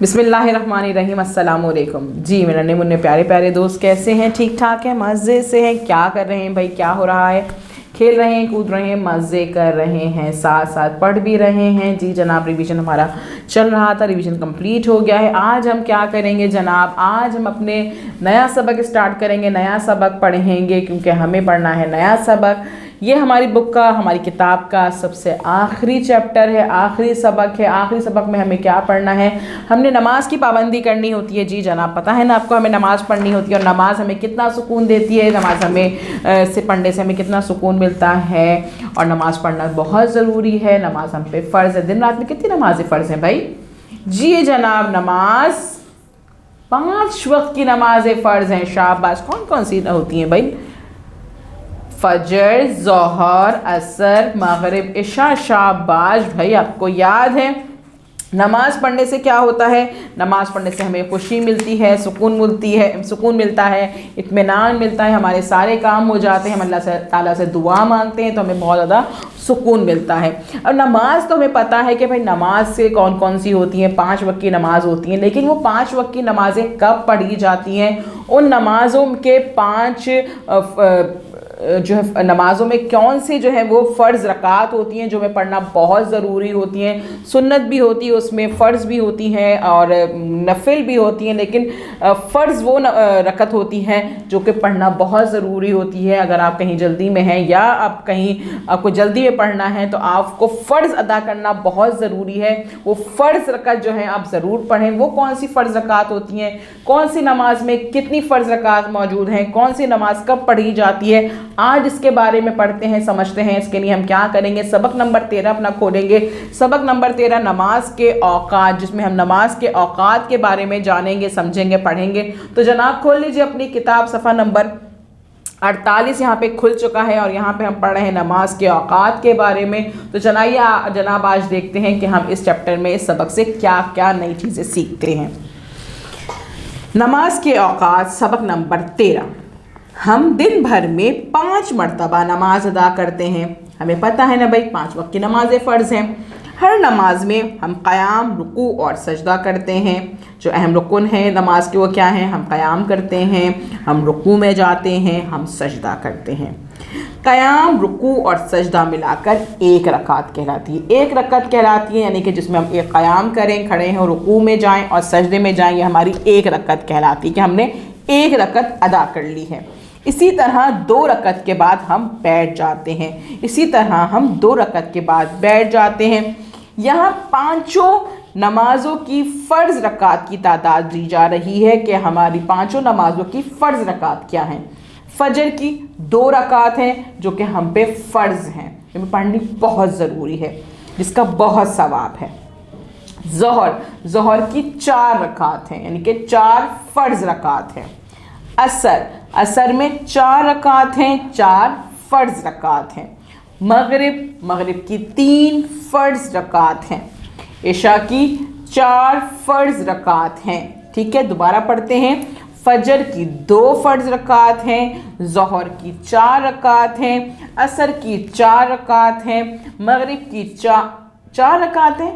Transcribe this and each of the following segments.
बिस्मिल्लाहिर्रहमानिर्रहीम, अस्सलाम वालेकुम। जी मेरे नन्हे मुन्ने प्यारे प्यारे दोस्त कैसे हैं? ठीक ठाक हैं, मज़े से हैं? क्या कर रहे हैं भाई? क्या हो रहा है? खेल रहे हैं, कूद रहे हैं, मज़े कर रहे हैं, साथ साथ पढ़ भी रहे हैं। जी जनाब, रिवीजन हमारा चल रहा था, रिवीजन कंप्लीट हो गया है। आज हम क्या करेंगे जनाब? आज हम अपने नया सबक स्टार्ट करेंगे, नया सबक पढ़ेंगे क्योंकि हमें पढ़ना है नया सबक। ये हमारी बुक का, हमारी किताब का सबसे आखिरी चैप्टर है, आखिरी सबक है। आखिरी सबक में हमें क्या पढ़ना है? हमने नमाज की पाबंदी करनी होती है। जी जनाब, पता है ना आपको, हमें नमाज़ पढ़नी होती है और नमाज हमें कितना सुकून देती है, नमाज हमें से पढ़ने से हमें कितना सुकून मिलता है। और नमाज पढ़ना बहुत ज़रूरी है। नमाज हम पे फ़र्ज़ है। दिन रात में कितनी नमाज़ें फ़र्ज़ हैं भाई? जी जनाब, नमाज 5 वक्त की नमाज़ें फ़र्ज़ हैं। शाबाश। कौन कौन सी होती हैं भाई? फजर, ज़ोहर, असर, मगरिब, इशा। शाबाश भाई, आपको याद है। नमाज़ पढ़ने से क्या होता है? नमाज़ पढ़ने से हमें खुशी मिलती है, सुकून मिलता है, इत्मीनान मिलता है, हमारे सारे काम हो जाते हैं। हम अल्लाह ताला से दुआ मांगते हैं तो हमें बहुत ज़्यादा सुकून मिलता है। और नमाज तो हमें पता है कि भाई नमाज से कौन कौन सी होती हैं, 5 वक्त की नमाज होती हैं। लेकिन वो 5 वक्त की नमाज़ें कब पढ़ी जाती हैं? उन नमाज़ों के 5 जो है नमाज़ों में कौन सी जो है वो फ़र्ज़ रकात होती हैं जो हमें पढ़ना बहुत ज़रूरी होती हैं। सुन्नत भी होती है उसमें, फ़र्ज़ भी होती हैं और नफिल भी होती हैं। लेकिन फ़र्ज़ वो रकत होती हैं जो कि पढ़ना बहुत ज़रूरी होती है। अगर आप कहीं जल्दी में हैं या आप कहीं आपको जल्दी में पढ़ना है तो आपको फ़र्ज़ अदा करना बहुत ज़रूरी है। वो फ़र्ज़ रकत जो है आप ज़रूर पढ़ें। वो कौन सी फ़र्ज़ रकात होती हैं, कौन सी नमाज में कितनी फ़र्ज़ रकात मौजूद हैं, कौन सी नमाज कब पढ़ी जाती है, आज इसके बारे में पढ़ते हैं, समझते हैं। इसके लिए हम क्या करेंगे? सबक नंबर 13 अपना खोलेंगे। सबक नंबर 13 नमाज के औकात, जिसमें हम नमाज के औकात के बारे में जानेंगे, समझेंगे, पढ़ेंगे। तो जनाब खोल लीजिए अपनी किताब, सफ़ा नंबर 48 यहाँ पे खुल चुका है और यहाँ पे हम पढ़ रहे हैं नमाज के औकात के बारे में। तो जनाब आज देखते हैं कि हम इस चैप्टर में, इस सबक से क्या क्या नई चीज़ें सीखते हैं। नमाज के औकात, सबक नंबर 13। हम दिन भर में 5 मरतबा नमाज अदा करते हैं। हमें पता है ना भाई, 5 वक्त की नमाज़ें फ़र्ज़ हैं। हर नमाज में हम क़याम, रुकू और सजदा करते हैं। जो अहम रुकन है नमाज के वो क्या हैं? हम क़याम करते हैं, हम रुकू में जाते हैं, हम सजदा करते हैं। क़याम, रुकू और सजदा मिलाकर 1 रकात कहलाती है। 1 रकात कहलाती है यानी कि जिसमें हम एक क़याम करें, खड़े हों, रुकू में जाएं और सजदे में जाएं, ये हमारी 1 रकात कहलाती है कि हमने 1 रकात अदा कर ली है। इसी तरह 2 रकात के बाद हम बैठ जाते हैं। इसी तरह हम 2 रकात के बाद बैठ जाते हैं। यहाँ 5 नमाज़ों की फ़र्ज़ रकात की तादाद दी जा रही है कि हमारी 5 नमाज़ों की फ़र्ज़ रकात क्या हैं। फ़जर की 2 रकात हैं जो कि हम पे फ़र्ज़ हैं, हमें पढ़नी बहुत ज़रूरी है, जिसका बहुत सवाब है। ज़ोहर की 4 रकात हैं यानी कि 4 फ़र्ज़ रकात हैं। असर में 4 रकात हैं, 4 फ़र्ज़ रकात हैं। मगरिब की 3 फ़र्ज़ रकात हैं। इशा की 4 फ़र्ज़ रकात हैं। ठीक है, दोबारा पढ़ते हैं। फजर की 2 फ़र्ज़ रकात हैं, ज़ोहर की 4 रकात हैं, असर की 4 रकात हैं, मगरिब की 4 रकात हैं,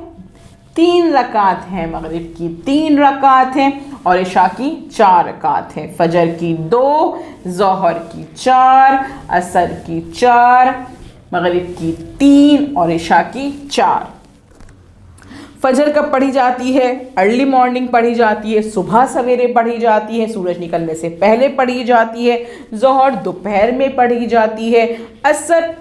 3 रकात हैं, मगरिब की 3 रकात हैं और इशा की 4 रकात हैं। फजर की 2, ज़ोहर की 4, असर की 4, मगरिब की 3 और इशा की 4। फजर कब पढ़ी जाती है? अर्ली मॉर्निंग पढ़ी जाती है, सुबह सवेरे पढ़ी जाती है, सूरज निकलने से पहले पढ़ी जाती है। ज़ोहर दोपहर में पढ़ी जाती है। असर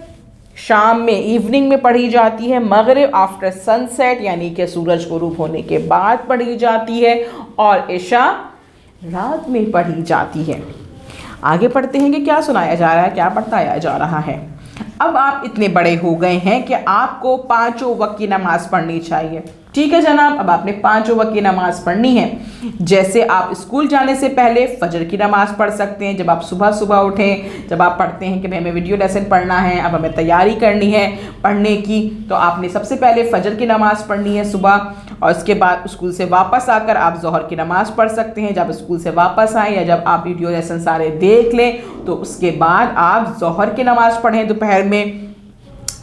शाम में, इवनिंग में पढ़ी जाती है। मगरिब आफ्टर सनसेट यानी कि सूरज गुरूब होने के बाद पढ़ी जाती है और इशा रात में पढ़ी जाती है। आगे पढ़ते हैं कि क्या सुनाया जा रहा है, क्या बताया जा रहा है। अब आप इतने बड़े हो गए हैं कि आपको 5 वक्त की नमाज़ पढ़नी चाहिए। ठीक है जनाब, अब आपने 5 वक्त की नमाज़ पढ़नी है। जैसे आप स्कूल जाने से पहले फ़जर की नमाज़ पढ़ सकते हैं। जब आप सुबह उठें, जब आप पढ़ते हैं कि भाई हमें वीडियो लेसन पढ़ना है, अब हमें तैयारी करनी है पढ़ने की, तो आपने सबसे पहले फ़जर की नमाज़ पढ़नी है सुबह। और उसके बाद स्कूल से वापस आकर आप ज़ोहर की नमाज़ पढ़ सकते हैं। जब स्कूल से वापस आएँ या जब आप वीडियो लेसन सारे देख लें तो उसके बाद आप ज़ोहर की नमाज़ पढ़ें दोपहर में।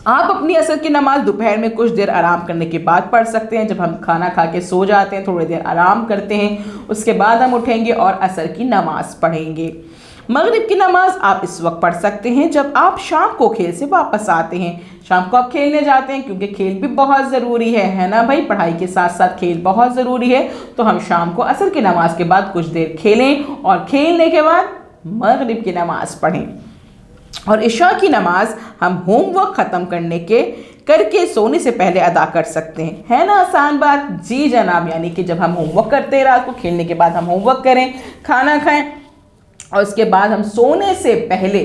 आप अपनी असर की नमाज दोपहर में कुछ देर आराम करने के बाद पढ़ सकते हैं। जब हम खाना खा के सो जाते हैं, थोड़ी देर आराम करते हैं, उसके बाद हम उठेंगे और असर की नमाज पढ़ेंगे। मगरिब की नमाज आप इस वक्त पढ़ सकते हैं जब आप शाम को खेल से वापस आते हैं। शाम को आप खेलने जाते हैं, क्योंकि खेल भी बहुत ज़रूरी है ना भाई, पढ़ाई के साथ साथ खेल बहुत ज़रूरी है। तो हम शाम को असर की नमाज के बाद कुछ देर खेलें और खेलने के बाद मगरिब की नमाज पढ़ें। और इशा की नमाज हम होमवर्क ख़त्म करके सोने से पहले अदा कर सकते हैं। है ना आसान बात? जी जनाब, यानी कि जब हम होमवर्क करते हैं रात को, खेलने के बाद हम होमवर्क करें, खाना खाएं और उसके बाद हम सोने से पहले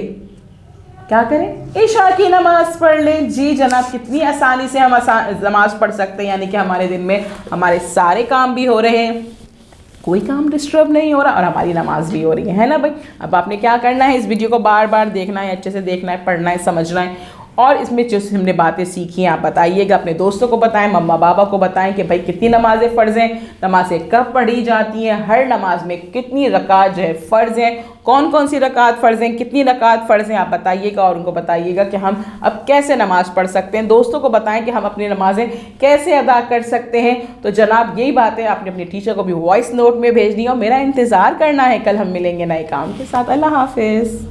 क्या करें? इशा की नमाज पढ़ लें। जी जनाब, कितनी आसानी से हम नमाज पढ़ सकते हैं, यानी कि हमारे दिन में हमारे सारे काम भी हो रहे हैं, कोई काम डिस्टर्ब नहीं हो रहा और हमारी नमाज भी हो रही है ना भाई। अब आपने क्या करना है, इस वीडियो को बार बार देखना है, अच्छे से देखना है, पढ़ना है, समझना है। और इसमें जो हमने बातें सीखी हैं आप बताइएगा, अपने दोस्तों को बताएं, मम्मा पापा को बताएं कि भाई कितनी नमाज़ें फ़र्ज़ हैं, नमाज़ें कब पढ़ी जाती हैं, हर नमाज में कितनी रकात जो है फ़र्ज़ हैं, कौन कौन सी रकात फ़र्ज़ हैं, कितनी रकात फ़र्ज़ हैं, आप बताइएगा। और उनको बताइएगा कि हम अब कैसे नमाज़ पढ़ सकते हैं। दोस्तों को बताएं कि हम अपनी नमाज़ें कैसे अदा कर सकते हैं। तो जनाब, यही बातें आपने अपने टीचर को भी वॉइस नोट में भेजनी है और मेरा इंतज़ार करना है। कल हम मिलेंगे नए काम के साथ। अल्लाह हाफिज़।